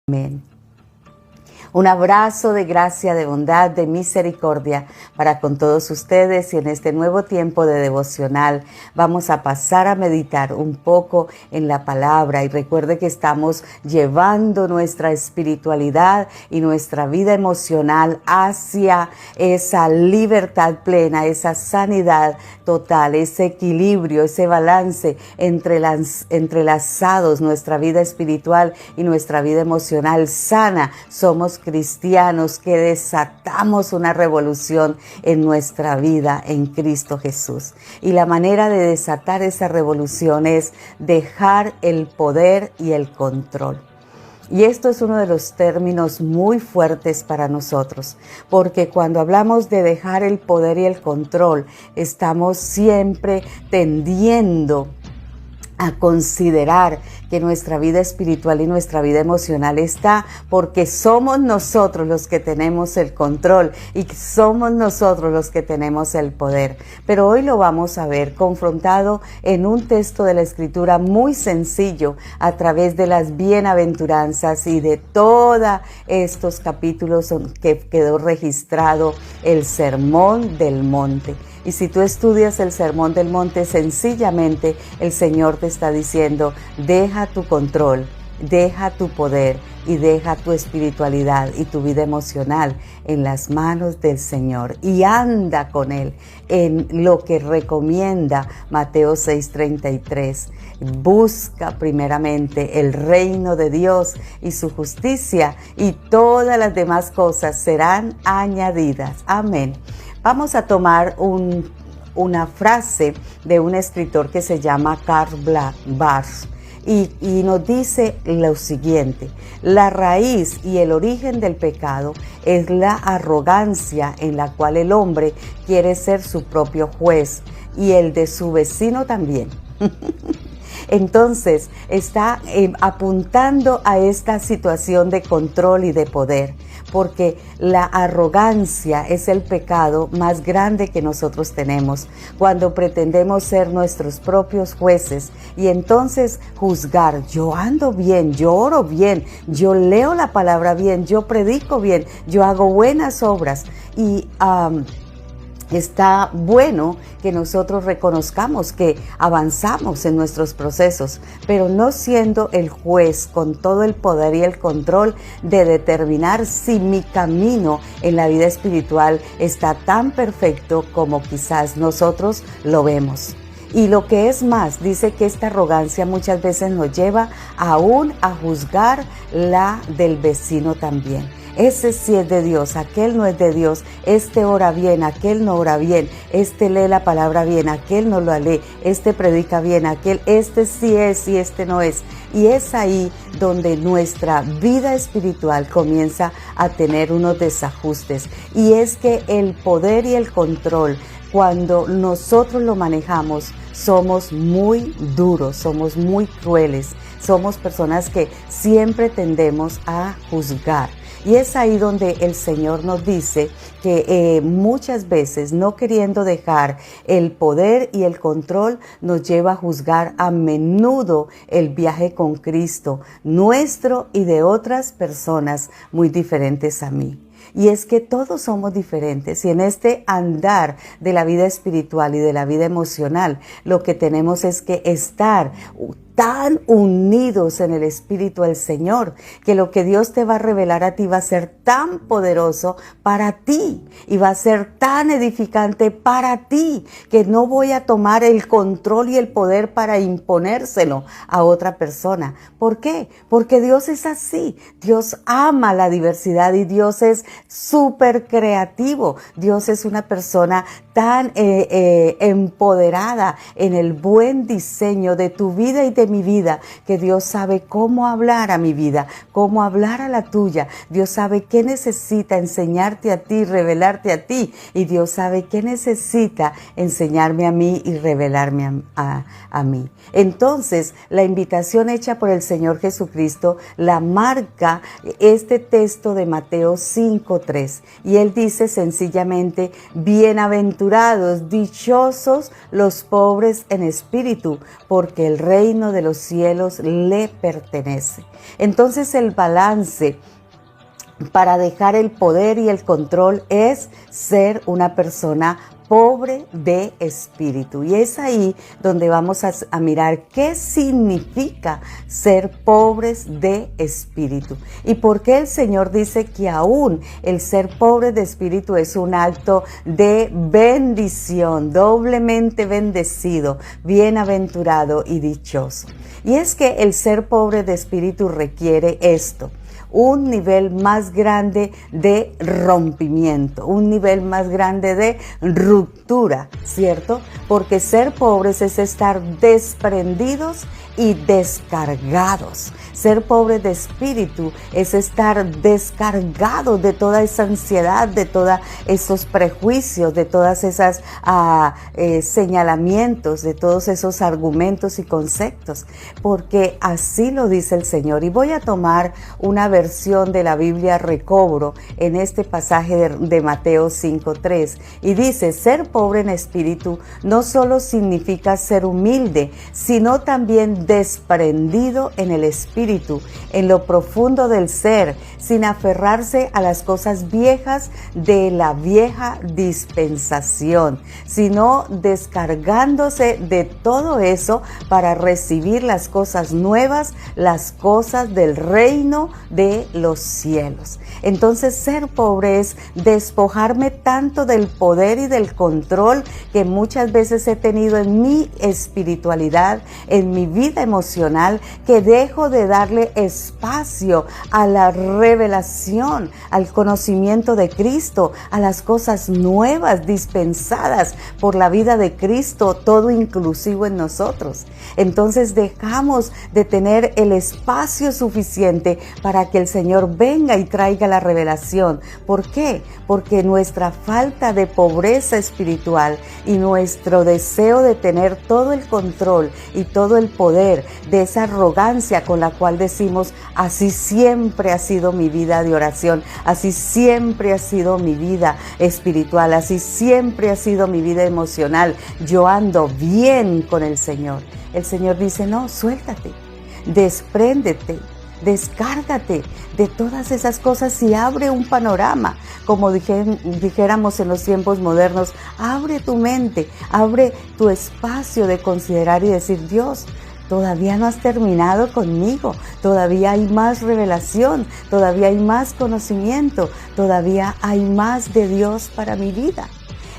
Amén. Un abrazo de gracia, de bondad, de misericordia para con todos ustedes, y en este nuevo tiempo de devocional vamos a pasar a meditar un poco en la palabra. Y recuerde que estamos llevando nuestra espiritualidad y nuestra vida emocional hacia esa libertad plena, esa sanidad total, ese equilibrio, ese balance entrelazados, nuestra vida espiritual y nuestra vida emocional sana. Somos cristianos que desatamos una revolución en nuestra vida en Cristo Jesús. Y la manera de desatar esa revolución es dejar el poder y el control. Y esto es uno de los términos muy fuertes para nosotros, porque cuando hablamos de dejar el poder y el control, estamos siempre tendiendo a considerar que nuestra vida espiritual y nuestra vida emocional está porque somos nosotros los que tenemos el control y somos nosotros los que tenemos el poder. Pero hoy lo vamos a ver confrontado en un texto de la Escritura muy sencillo a través de las bienaventuranzas y de todos estos capítulos que quedó registrado el Sermón del Monte. Y si tú estudias el Sermón del Monte, sencillamente el Señor te está diciendo: deja tu control, deja tu poder y deja tu espiritualidad y tu vida emocional en las manos del Señor y anda con Él en lo que recomienda Mateo 6:33. Busca primeramente el reino de Dios y su justicia, y todas las demás cosas serán añadidas. Amén. Vamos a tomar una frase de un escritor que se llama Karl Barth y nos dice lo siguiente: la raíz y el origen del pecado es la arrogancia en la cual el hombre quiere ser su propio juez y el de su vecino también. Entonces está apuntando a esta situación de control y de poder, porque la arrogancia es el pecado más grande que nosotros tenemos, cuando pretendemos ser nuestros propios jueces y entonces juzgar. Yo ando bien, yo oro bien, yo leo la palabra bien, yo predico bien, yo hago buenas obras. Y está bueno que nosotros reconozcamos que avanzamos en nuestros procesos, pero no siendo el juez con todo el poder y el control de determinar si mi camino en la vida espiritual está tan perfecto como quizás nosotros lo vemos. Y lo que es más, dice que esta arrogancia muchas veces nos lleva aún a juzgar la del vecino también. Ese sí es de Dios, aquel no es de Dios, este ora bien, aquel no ora bien, este lee la palabra bien, aquel no la lee, este predica bien, aquel, este sí es y este no es. Y es ahí donde nuestra vida espiritual comienza a tener unos desajustes. Y es que el poder y el control, cuando nosotros lo manejamos, somos muy duros, somos muy crueles, somos personas que siempre tendemos a juzgar. Y es ahí donde el Señor nos dice que muchas veces, no queriendo dejar el poder y el control, nos lleva a juzgar a menudo el viaje con Cristo, nuestro y de otras personas muy diferentes a mí. Y es que todos somos diferentes, y en este andar de la vida espiritual y de la vida emocional, lo que tenemos es que estar tan unidos en el Espíritu del Señor, que lo que Dios te va a revelar a ti va a ser tan poderoso para ti y va a ser tan edificante para ti, que no voy a tomar el control y el poder para imponérselo a otra persona. ¿Por qué? Porque Dios es así. Dios ama la diversidad y Dios es súper creativo. Dios es una persona tan empoderada en el buen diseño de tu vida y de mi vida, que Dios sabe cómo hablar a mi vida, cómo hablar a la tuya. Dios sabe qué necesita enseñarte a ti, revelarte a ti, y Dios sabe qué necesita enseñarme a mí y revelarme a mí. Entonces, la invitación hecha por el Señor Jesucristo la marca este texto de Mateo 5:3, y Él dice sencillamente: bienaventurados, dichosos los pobres en espíritu, porque el reino de los cielos le pertenece. Entonces el balance para dejar el poder y el control es ser una persona pobre de espíritu. Y es ahí donde vamos a mirar qué significa ser pobres de espíritu y por qué el Señor dice que aún el ser pobre de espíritu es un acto de bendición, doblemente bendecido, bienaventurado y dichoso. Y es que el ser pobre de espíritu requiere esto: un nivel más grande de rompimiento, un nivel más grande de ruptura, ¿cierto? Porque ser pobres es estar desprendidos y descargados. Ser pobre de espíritu es estar descargado de toda esa ansiedad, de todos esos prejuicios, de todas esas señalamientos, de todos esos argumentos y conceptos, porque así lo dice el Señor. Y voy a tomar una versión de la Biblia Recobro en este pasaje de Mateo 5:3 y dice: ser pobre en espíritu no solo significa ser humilde, sino también desprendido en el espíritu, en lo profundo del ser, sin aferrarse a las cosas viejas de la vieja dispensación, sino descargándose de todo eso para recibir las cosas nuevas, las cosas del reino de los cielos. Entonces, ser pobre es despojarme tanto del poder y del control que muchas veces he tenido en mi espiritualidad, en mi vida emocional, que dejo de darle espacio a la revelación, al conocimiento de Cristo, a las cosas nuevas dispensadas por la vida de Cristo, todo inclusivo en nosotros. Entonces dejamos de tener el espacio suficiente para que el Señor venga y traiga la revelación. ¿Por qué? Porque nuestra falta de pobreza espiritual y nuestro deseo de tener todo el control y todo el poder, de esa arrogancia con la cual decimos: así siempre ha sido mi vida de oración, así siempre ha sido mi vida espiritual, así siempre ha sido mi vida emocional, yo ando bien con el Señor. El Señor dice: no, suéltate, despréndete, descárgate de todas esas cosas y abre un panorama. Como dijéramos en los tiempos modernos, abre tu mente, abre tu espacio de considerar y decir: Dios, todavía no has terminado conmigo, todavía hay más revelación, todavía hay más conocimiento, todavía hay más de Dios para mi vida.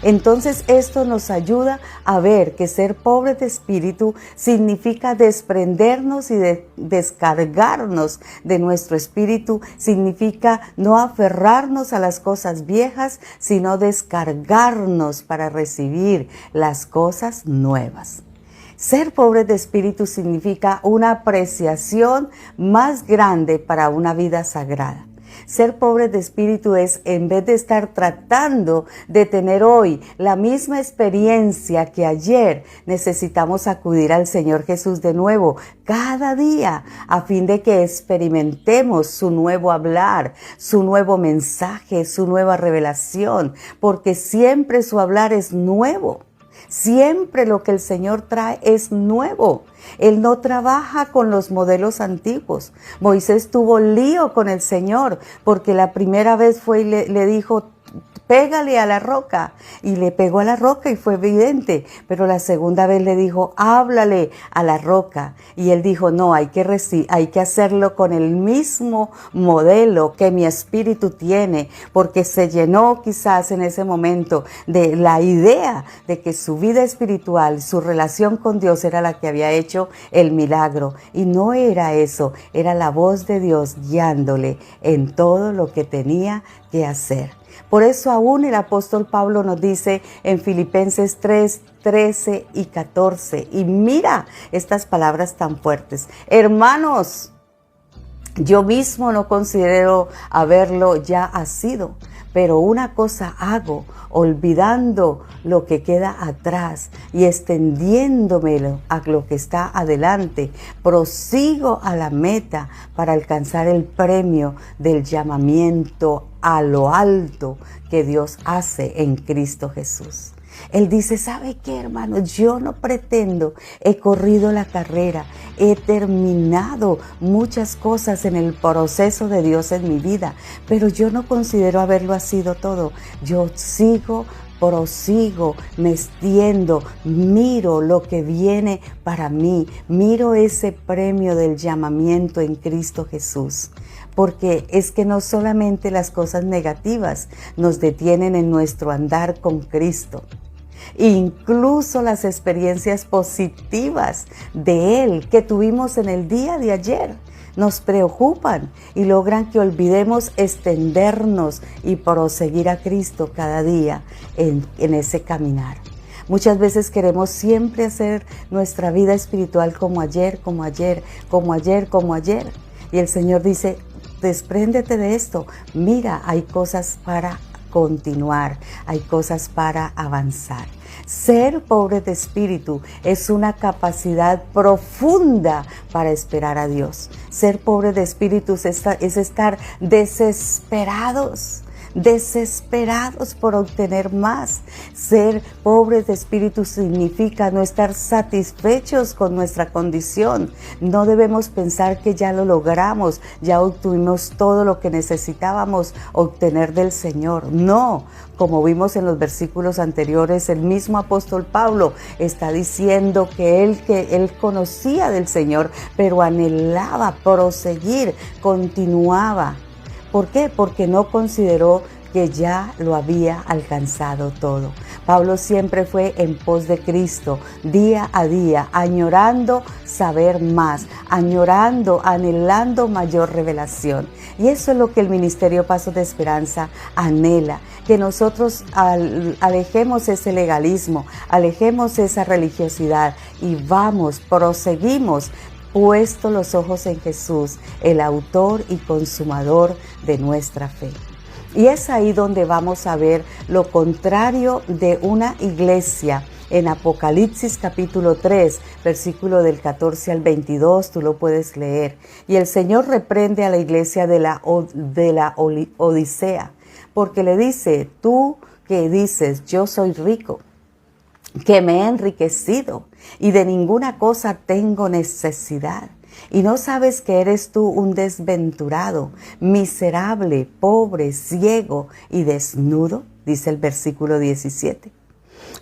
Entonces esto nos ayuda a ver que ser pobre de espíritu significa desprendernos y descargarnos de nuestro espíritu, significa no aferrarnos a las cosas viejas, sino descargarnos para recibir las cosas nuevas. Ser pobre de espíritu significa una apreciación más grande para una vida sagrada. Ser pobre de espíritu es, en vez de estar tratando de tener hoy la misma experiencia que ayer, necesitamos acudir al Señor Jesús de nuevo cada día a fin de que experimentemos su nuevo hablar, su nuevo mensaje, su nueva revelación, porque siempre su hablar es nuevo. Siempre lo que el Señor trae es nuevo. Él no trabaja con los modelos antiguos. Moisés tuvo lío con el Señor porque la primera vez fue y le dijo: pégale a la roca, y le pegó a la roca y fue evidente, pero la segunda vez le dijo: háblale a la roca, y él dijo: no, hay que hacerlo con el mismo modelo que mi espíritu tiene, porque se llenó quizás en ese momento de la idea de que su vida espiritual, su relación con Dios era la que había hecho el milagro, y no era eso, era la voz de Dios guiándole en todo lo que tenía que hacer. Por eso aún el apóstol Pablo nos dice en Filipenses 3, 13 y 14, y mira estas palabras tan fuertes: hermanos, yo mismo no considero haberlo ya sido, pero una cosa hago, olvidando lo que queda atrás y extendiéndomelo a lo que está adelante, prosigo a la meta para alcanzar el premio del llamamiento a lo alto que Dios hace en Cristo Jesús. Él dice: ¿sabe qué, hermanos? Yo no pretendo, he corrido la carrera, he terminado muchas cosas en el proceso de Dios en mi vida, pero yo no considero haberlo sido todo. Yo prosigo, me extiendo, miro lo que viene para mí, miro ese premio del llamamiento en Cristo Jesús. Porque es que no solamente las cosas negativas nos detienen en nuestro andar con Cristo, incluso las experiencias positivas de Él que tuvimos en el día de ayer nos preocupan y logran que olvidemos extendernos y proseguir a Cristo cada día en ese caminar. Muchas veces queremos siempre hacer nuestra vida espiritual como ayer, como ayer, como ayer, como ayer. Y el Señor dice, despréndete de esto. Mira, hay cosas para continuar, hay cosas para avanzar. Ser pobre de espíritu es una capacidad profunda para esperar a Dios. Ser pobre de espíritu es estar desesperados por obtener más. Ser pobres de espíritu significa no estar satisfechos con nuestra condición. No debemos pensar que ya lo logramos, ya obtuvimos todo lo que necesitábamos obtener del Señor. No, como vimos en los versículos anteriores, el mismo apóstol Pablo está diciendo que él conocía del Señor, pero anhelaba proseguir, continuaba. ¿Por qué? Porque no consideró que ya lo había alcanzado todo. Pablo siempre fue en pos de Cristo, día a día, añorando saber más, anhelando mayor revelación. Y eso es lo que el Ministerio Pasos de Esperanza anhela, que nosotros alejemos ese legalismo, alejemos esa religiosidad y proseguimos, puesto los ojos en Jesús, el autor y consumador de nuestra fe. Y es ahí donde vamos a ver lo contrario de una iglesia. En Apocalipsis capítulo 3, versículo del 14 al 22, tú lo puedes leer. Y el Señor reprende a la iglesia de la Odisea, porque le dice, tú que dices, yo soy rico, que me he enriquecido y de ninguna cosa tengo necesidad. Y no sabes que eres tú un desventurado, miserable, pobre, ciego y desnudo, dice el versículo 17.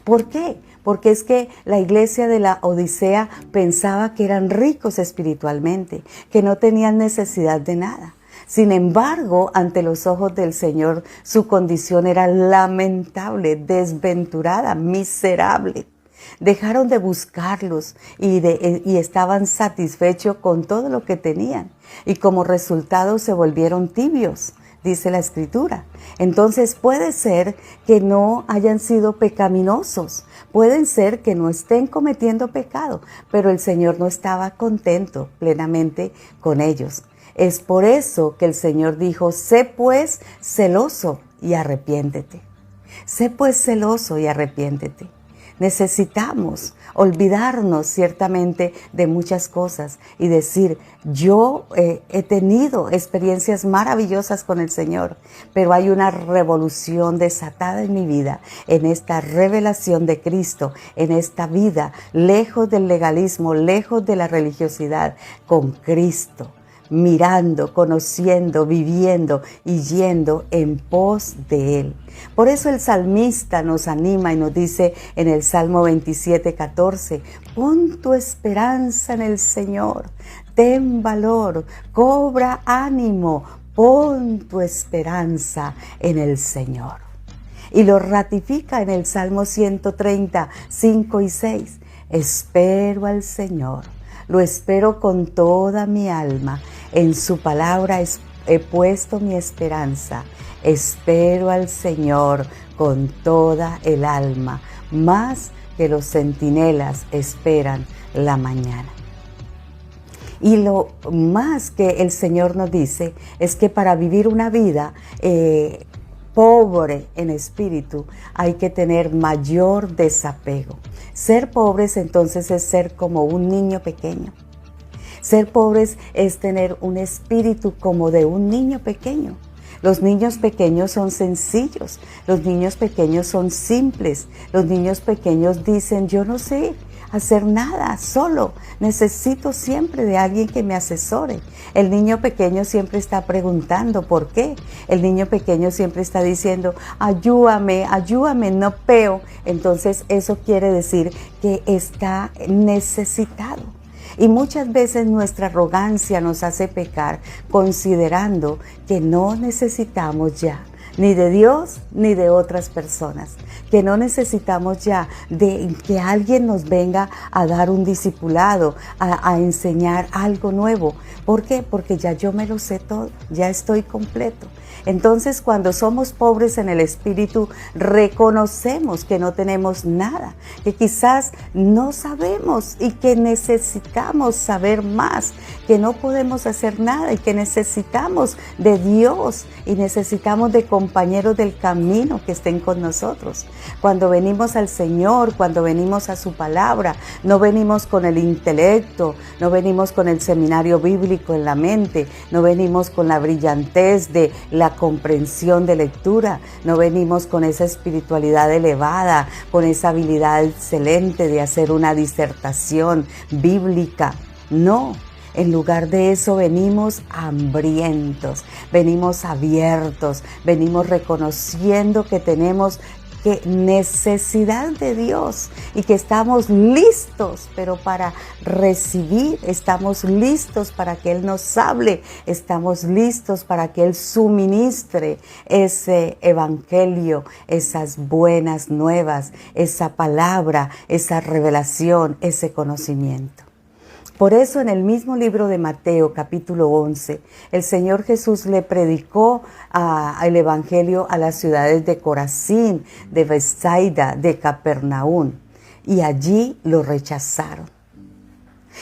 ¿Por qué? Porque es que la iglesia de la Odisea pensaba que eran ricos espiritualmente, que no tenían necesidad de nada. Sin embargo, ante los ojos del Señor, su condición era lamentable, desventurada, miserable. Dejaron de buscarlos y estaban satisfechos con todo lo que tenían. Y como resultado se volvieron tibios, dice la Escritura. Entonces puede ser que no hayan sido pecaminosos, pueden ser que no estén cometiendo pecado, pero el Señor no estaba contento plenamente con ellos. Es por eso que el Señor dijo, sé pues celoso y arrepiéntete. Sé pues celoso y arrepiéntete. Necesitamos olvidarnos ciertamente de muchas cosas y decir, yo he tenido experiencias maravillosas con el Señor, pero hay una revolución desatada en mi vida, en esta revelación de Cristo, en esta vida, lejos del legalismo, lejos de la religiosidad, con Cristo. Mirando, conociendo, viviendo y yendo en pos de Él. Por eso el salmista nos anima y nos dice en el Salmo 27:14, pon tu esperanza en el Señor, ten valor, cobra ánimo, pon tu esperanza en el Señor. Y lo ratifica en el Salmo 130, 5 y 6, espero al Señor, lo espero con toda mi alma. En su palabra he puesto mi esperanza. Espero al Señor con toda el alma, más que los centinelas esperan la mañana. Y lo más que el Señor nos dice es que para vivir una vida pobre en espíritu hay que tener mayor desapego. Ser pobres entonces es ser como un niño pequeño. Ser pobres es tener un espíritu como de un niño pequeño. Los niños pequeños son sencillos, los niños pequeños son simples, los niños pequeños dicen, yo no sé, hacer nada solo. Necesito siempre de alguien que me asesore. El niño pequeño siempre está preguntando por qué. El niño pequeño siempre está diciendo, ayúdame, ayúdame, no veo. Entonces eso quiere decir que está necesitado. Y muchas veces nuestra arrogancia nos hace pecar considerando que no necesitamos ya ni de Dios ni de otras personas, que no necesitamos ya de que alguien nos venga a dar un discipulado, a enseñar algo nuevo. ¿Por qué? Porque ya yo me lo sé todo, ya estoy completo. Entonces, cuando somos pobres en el espíritu, reconocemos que no tenemos nada, que quizás no sabemos y que necesitamos saber más, que no podemos hacer nada y que necesitamos de Dios y necesitamos de compañeros del camino que estén con nosotros. Cuando venimos al Señor, cuando venimos a su palabra, no venimos con el intelecto, no venimos con el seminario bíblico en la mente, no venimos con la brillantez de la comprensión de lectura, no venimos con esa espiritualidad elevada, con esa habilidad excelente de hacer una disertación bíblica. No. En lugar de eso venimos hambrientos, venimos abiertos, venimos reconociendo que tenemos necesidad de Dios y que estamos listos, pero para recibir, estamos listos para que Él nos hable, estamos listos para que Él suministre ese evangelio, esas buenas nuevas, esa palabra, esa revelación, ese conocimiento. Por eso en el mismo libro de Mateo, capítulo 11, el Señor Jesús le predicó el evangelio a las ciudades de Corazín, de Betsaida, de Capernaum, y allí lo rechazaron.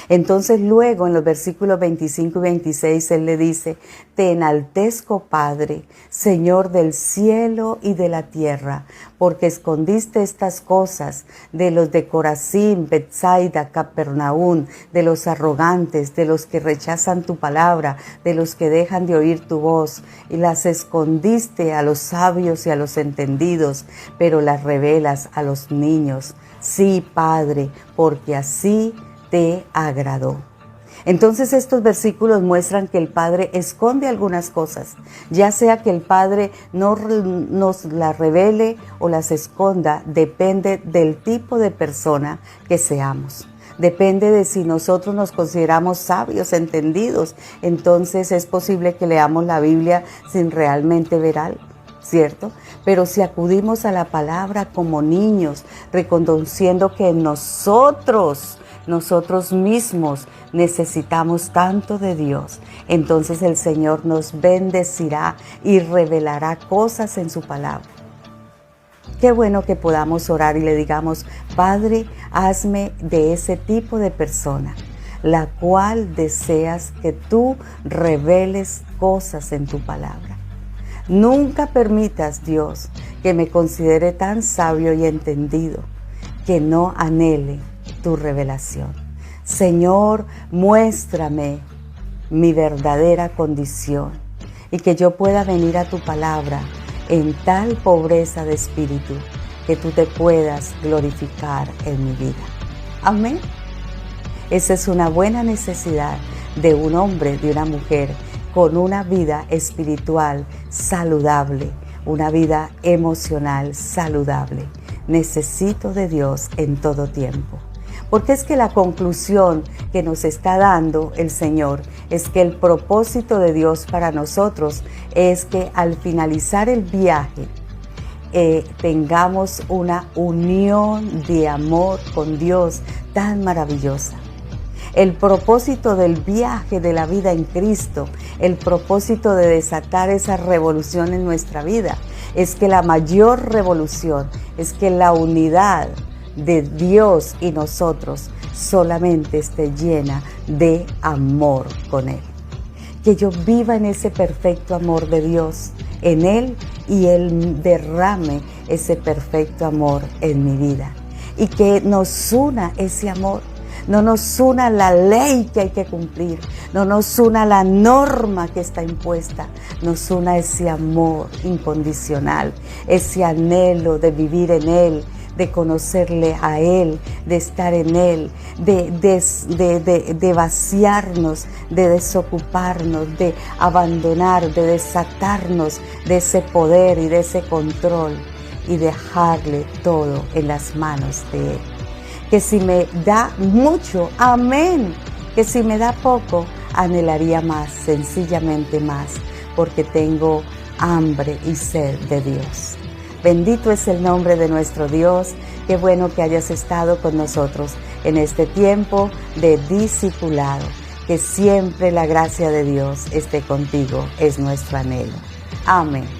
Entonces luego en los versículos 25 y 26 Él le dice, te enaltezco, Padre, Señor del cielo y de la tierra, porque escondiste estas cosas de los de Corazín, Betsaida, Capernaum, de los arrogantes, de los que rechazan tu palabra, de los que dejan de oír tu voz, y las escondiste a los sabios y a los entendidos, pero las revelas a los niños. Sí, Padre, porque así te agradó. Entonces estos versículos muestran que el Padre esconde algunas cosas, ya sea que el Padre no nos las revele o las esconda, depende del tipo de persona que seamos. Depende de si nosotros nos consideramos sabios, entendidos, entonces es posible que leamos la Biblia sin realmente ver algo, ¿cierto? Pero si acudimos a la palabra como niños, reconociendo que nosotros mismos necesitamos tanto de Dios, entonces el Señor nos bendecirá y revelará cosas en su palabra. Qué bueno que podamos orar y le digamos, Padre, hazme de ese tipo de persona, la cual deseas que tú reveles cosas en tu palabra. Nunca permitas, Dios, que me considere tan sabio y entendido que no anhele tu revelación. Señor, muéstrame mi verdadera condición y que yo pueda venir a tu palabra en tal pobreza de espíritu que tú te puedas glorificar en mi vida. Amén. Esa es una buena necesidad de un hombre, de una mujer con una vida espiritual saludable, una vida emocional saludable. Necesito de Dios en todo tiempo. Porque es que la conclusión que nos está dando el Señor es que el propósito de Dios para nosotros es que al finalizar el viaje tengamos una unión de amor con Dios tan maravillosa. El propósito del viaje de la vida en Cristo, el propósito de desatar esa revolución en nuestra vida, es que la mayor revolución es que la unidad de Dios y nosotros solamente esté llena de amor con Él. Que yo viva en ese perfecto amor de Dios, en Él, y Él derrame ese perfecto amor en mi vida. Y que nos una ese amor. No nos una la ley que hay que cumplir, no nos una la norma que está impuesta, nos una ese amor incondicional, ese anhelo de vivir en Él, de conocerle a Él, de estar en Él, de vaciarnos, de desocuparnos, de abandonar, de desatarnos de ese poder y de ese control y dejarle todo en las manos de Él. Que si me da mucho, amén. Que si me da poco, anhelaría más, sencillamente más, porque tengo hambre y sed de Dios. Bendito es el nombre de nuestro Dios. Qué bueno que hayas estado con nosotros en este tiempo de discipulado. Que siempre la gracia de Dios esté contigo, es nuestro anhelo. Amén.